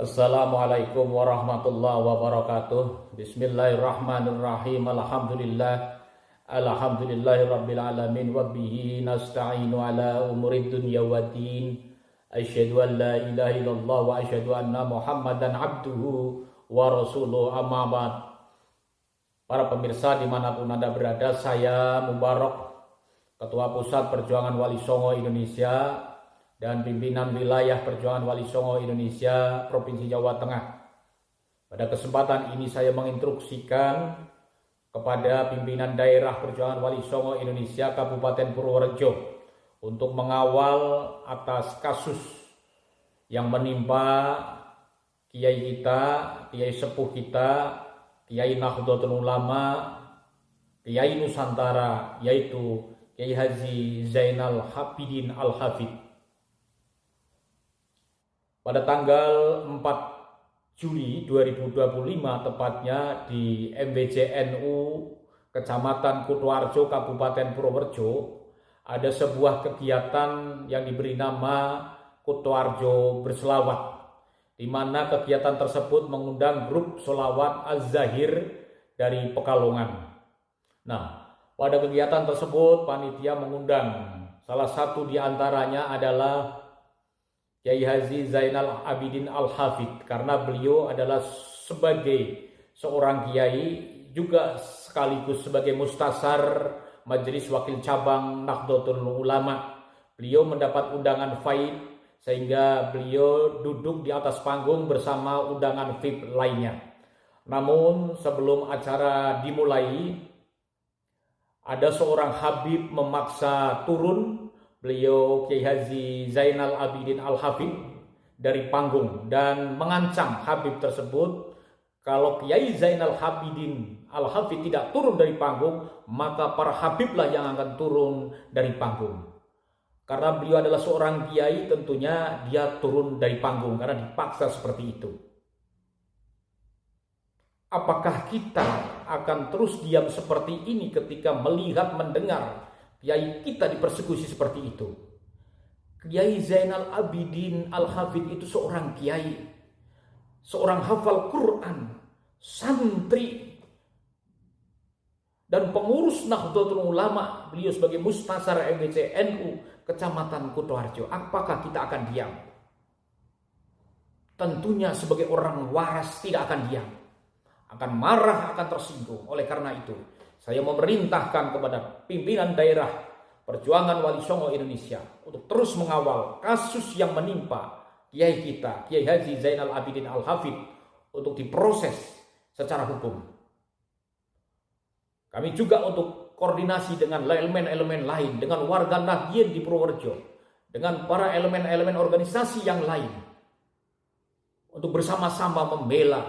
Assalamualaikum warahmatullahi wabarakatuh. Bismillahirrahmanirrahim. Alhamdulillahirabbil alamin wa bihi nasta'inu ala umurid dunya waddin. Asyhadu an la ilaha illallah wa asyhadu anna Muhammadan abduhu wa rasuluhu, amma ba'd. Para pemirsa dimanapun Anda berada, saya Mubarak, Ketua Pusat Perjuangan Wali Songo Indonesia dan pimpinan wilayah Perjuangan Wali Songo Indonesia Provinsi Jawa Tengah. Pada kesempatan ini saya menginstruksikan kepada pimpinan daerah Perjuangan Wali Songo Indonesia Kabupaten Purworejo untuk mengawal atas kasus yang menimpa kiai kita, kiai sepuh kita, Kiai Nahdlatul Ulama, Kiai Nusantara, yaitu Kiai Haji Zainal Abidin Al-Hafid. Pada tanggal 4 Juli 2025 tepatnya di MWCNU Kecamatan Kutoarjo Kabupaten Purworejo ada sebuah kegiatan yang diberi nama Kutoarjo Berselawat, di mana kegiatan tersebut mengundang grup Sholawat Az-Zahir dari Pekalongan. Nah, pada kegiatan tersebut panitia mengundang salah satu di antaranya adalah Kiai Haji Zainal Abidin Al-Hafid, karena beliau adalah sebagai seorang kiai juga sekaligus sebagai mustasar Majelis Wakil Cabang Nahdlatul Ulama. Beliau mendapat undangan faid sehingga beliau duduk di atas panggung bersama undangan VIP lainnya. Namun sebelum acara dimulai, ada seorang Habib memaksa turun beliau Kiai Haji Zainal Abidin Al-Hafid dari panggung dan mengancam Habib tersebut, kalau Kiai Zainal Abidin Al-Hafid tidak turun dari panggung, maka para Habiblah yang akan turun dari panggung. Karena beliau adalah seorang kiai, tentunya dia turun dari panggung karena dipaksa seperti itu. Apakah kita akan terus diam seperti ini ketika melihat, mendengar kiai kita dipersekusi seperti itu? Kiai Zainal Abidin Al-Hafid itu seorang kiai, seorang hafal Quran, santri, dan pengurus Nahdlatul Ulama. Beliau sebagai mustasar MWCNU Kecamatan Kutoarjo. Apakah kita akan diam? Tentunya sebagai orang waras tidak akan diam, akan marah, akan tersinggung. Oleh karena itu, saya memerintahkan kepada pimpinan daerah Perjuangan Wali Songo Indonesia untuk terus mengawal kasus yang menimpa kiai kita, Kiai Haji Zainal Abidin Al-Hafid, untuk diproses secara hukum. Kami juga untuk koordinasi dengan elemen-elemen lain, dengan warga Nahdien di Purworejo, dengan para elemen-elemen organisasi yang lain, untuk bersama-sama membela,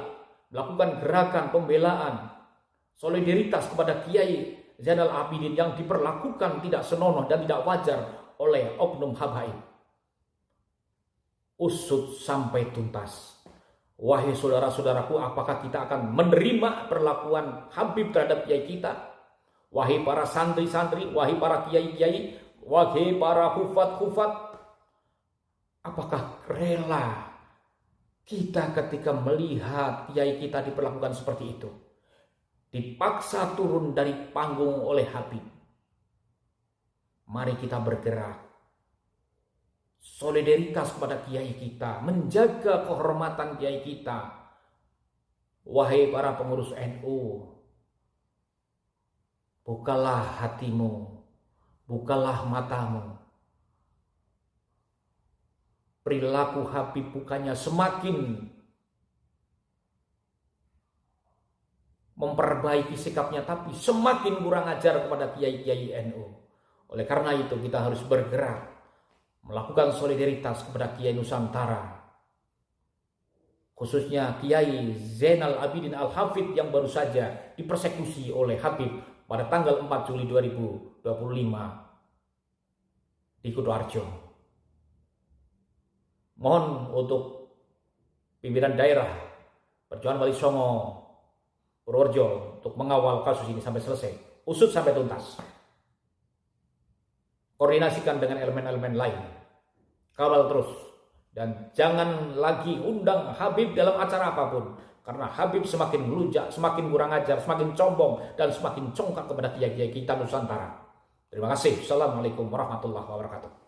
melakukan gerakan pembelaan, solidaritas kepada Kiai Zainal Abidin yang diperlakukan tidak senonoh dan tidak wajar oleh oknum habaib. Usut sampai tuntas. Wahai saudara-saudaraku, apakah kita akan menerima perlakuan Habib terhadap kiai kita? Wahai para santri-santri, wahai para kiai-kiai, wahai para hufat-hufat, apakah rela kita ketika melihat kiai kita diperlakukan seperti itu, dipaksa turun dari panggung oleh Habib? Mari kita bergerak, solidaritas kepada kiai kita, menjaga kehormatan kiai kita. Wahai para pengurus NU, bukalah hatimu, bukalah matamu. Perilaku Habib bukannya semakin memperbaiki sikapnya, tapi semakin kurang ajar kepada kiai-kiai NU. Oleh karena itu kita harus bergerak, melakukan solidaritas kepada Kiai Nusantara, khususnya Kiai Zainal Abidin Al-Hafid yang baru saja dipersekusi oleh Habib pada tanggal 4 Juli 2025 di Kutoarjo. Mohon untuk pimpinan daerah Perjuangan Wali Songo Purworejo untuk mengawal kasus ini sampai selesai, usut sampai tuntas. Koordinasikan dengan elemen-elemen lain, kawal terus Dan jangan lagi undang Habib dalam acara apapun. Karena Habib semakin melunjak, semakin kurang ajar, semakin sombong, dan semakin congkak kepada kiai-kiai kita Nusantara. Terima kasih. Assalamualaikum warahmatullahi wabarakatuh.